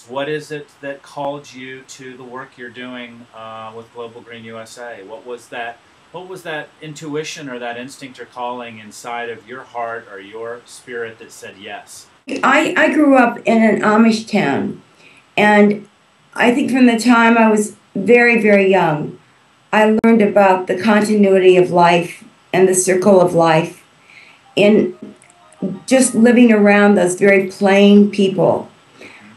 What is it that called you to the work you're doing with Global Green USA? What was that? What was that intuition or that instinct or calling inside of your heart or your spirit that said yes? I grew up in an Amish town, and I think from the time I was very, very young, I learned about the continuity of life and the circle of life in just living around those very plain people.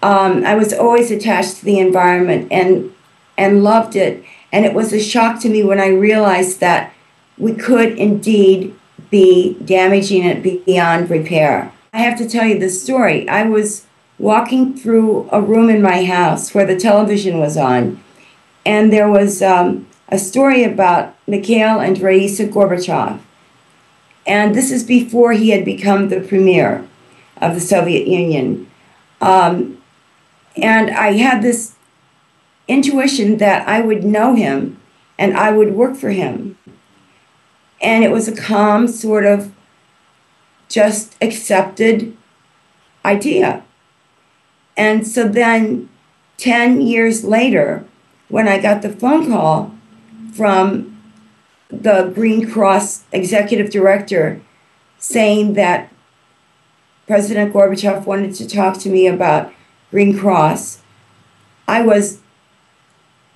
I was always attached to the environment and loved it. And it was a shock to me when I realized that we could indeed be damaging it beyond repair. I have to tell you this story. I was walking through a room in my house where the television was on, and there was a story about Mikhail and Raisa Gorbachev. And this is before he had become the premier of the Soviet Union. And I had this intuition that I would know him and I would work for him. And it was a calm, sort of just accepted idea. And so then 10 years later, when I got the phone call from the Green Cross executive director saying that President Gorbachev wanted to talk to me about Green Cross, I was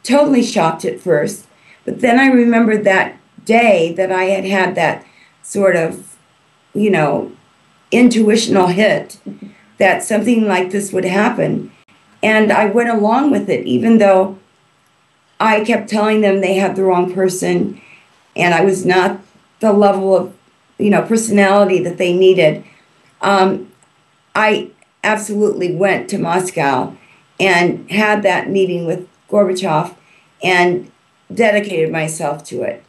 totally shocked at first. But then I remembered that day that I had had that sort of, intuitional hit that something like this would happen. And I went along with it, even though I kept telling them they had the wrong person and I was not the level of, personality that they needed. I absolutely went to Moscow and had that meeting with Gorbachev and dedicated myself to it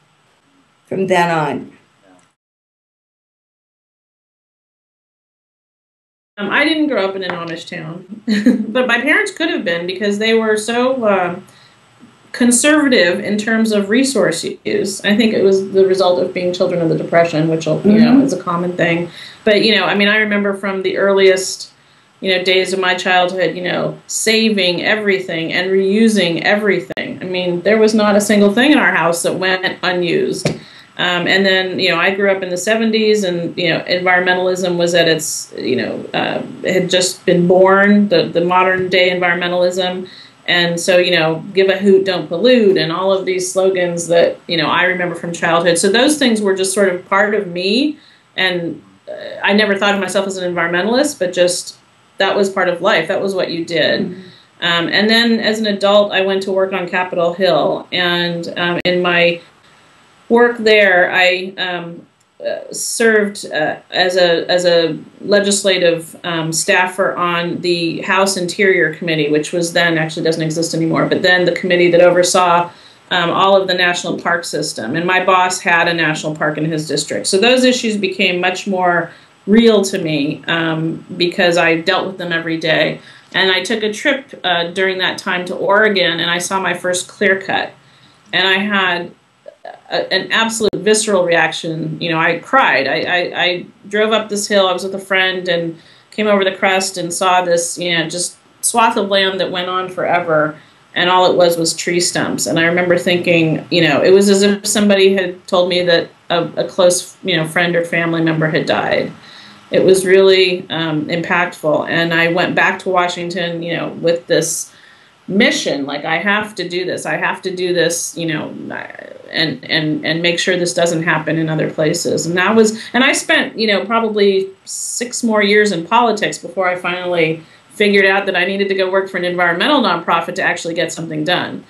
from then on. I didn't grow up in an Amish town, but my parents could have been because they were so conservative in terms of resource use. I think it was the result of being children of the Depression, which is a common thing. But I remember from the earliest days of my childhood, saving everything and reusing everything. I mean, there was not a single thing in our house that went unused. And then, I grew up in the 70s and, environmentalism was at its, had just been born, the modern day environmentalism. And so, give a hoot, don't pollute, and all of these slogans that, I remember from childhood. So those things were just sort of part of me. And I never thought of myself as an environmentalist, but just that was part of life. That was what you did. Mm-hmm. And then as an adult, I went to work on Capitol Hill. And in my work there, I served as a legislative staffer on the House Interior Committee, which was then, actually doesn't exist anymore, but then the committee that oversaw all of the national park system. And my boss had a national park in his district. So those issues became much more real to me because I dealt with them every day. And I took a trip during that time to Oregon, and I saw my first clear cut. And I had an absolute visceral reaction. I cried. I drove up this hill. I was with a friend and came over the crest and saw this, just swath of land that went on forever. And all it was tree stumps. And I remember thinking, it was as if somebody had told me that a close, friend or family member had died. It was really impactful. And I went back to Washington, with this mission, like I have to do this. I have to do this, and make sure this doesn't happen in other places. And I spent, probably 6 more years in politics before I finally figured out that I needed to go work for an environmental nonprofit to actually get something done.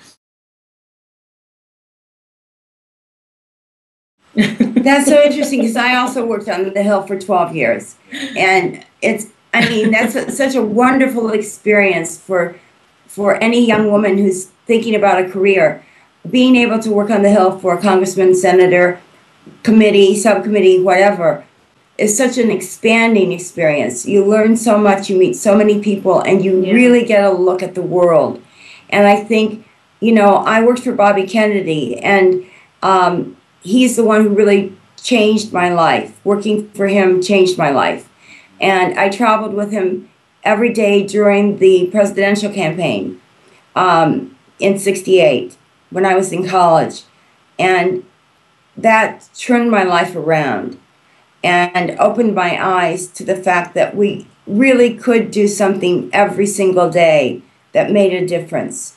That's so interesting because I also worked on the Hill for 12 years. And that's such a wonderful experience for any young woman who's thinking about a career. Being able to work on the Hill for a congressman, senator, committee, subcommittee, whatever, is such an expanding experience. You learn so much, you meet so many people, and you really get a look at the world. And I think, I worked for Bobby Kennedy, and he's the one who really changed my life. Working for him changed my life. And I traveled with him every day during the presidential campaign in '68 when I was in college. And that turned my life around and opened my eyes to the fact that we really could do something every single day that made a difference.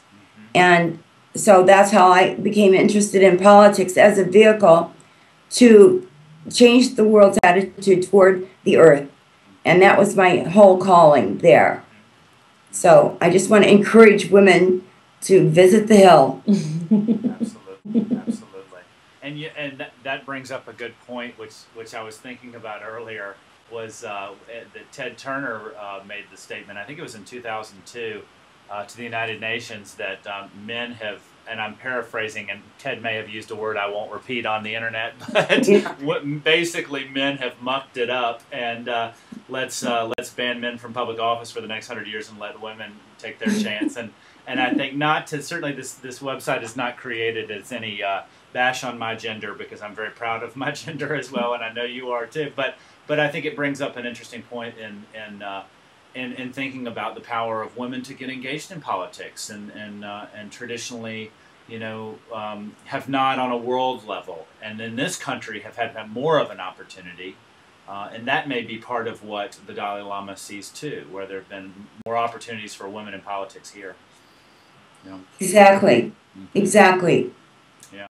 And so that's how I became interested in politics as a vehicle to change the world's attitude toward the earth. And that was my whole calling there. So I just want to encourage women to visit the Hill. Absolutely, absolutely. And that brings up a good point, which I was thinking about earlier, was that Ted Turner made the statement, I think it was in 2002, to the United Nations, that men have, and I'm paraphrasing, and Ted may have used a word I won't repeat on the internet, but basically men have mucked it up, and let's ban men from public office for the next 100 years and let women take their chance. And I think certainly this website is not created as any bash on my gender, because I'm very proud of my gender as well, and I know you are too. But I think it brings up an interesting point in thinking about the power of women to get engaged in politics, and traditionally, have not on a world level, and in this country have had more of an opportunity. And that may be part of what the Dalai Lama sees too, where there have been more opportunities for women in politics here. Exactly. Exactly.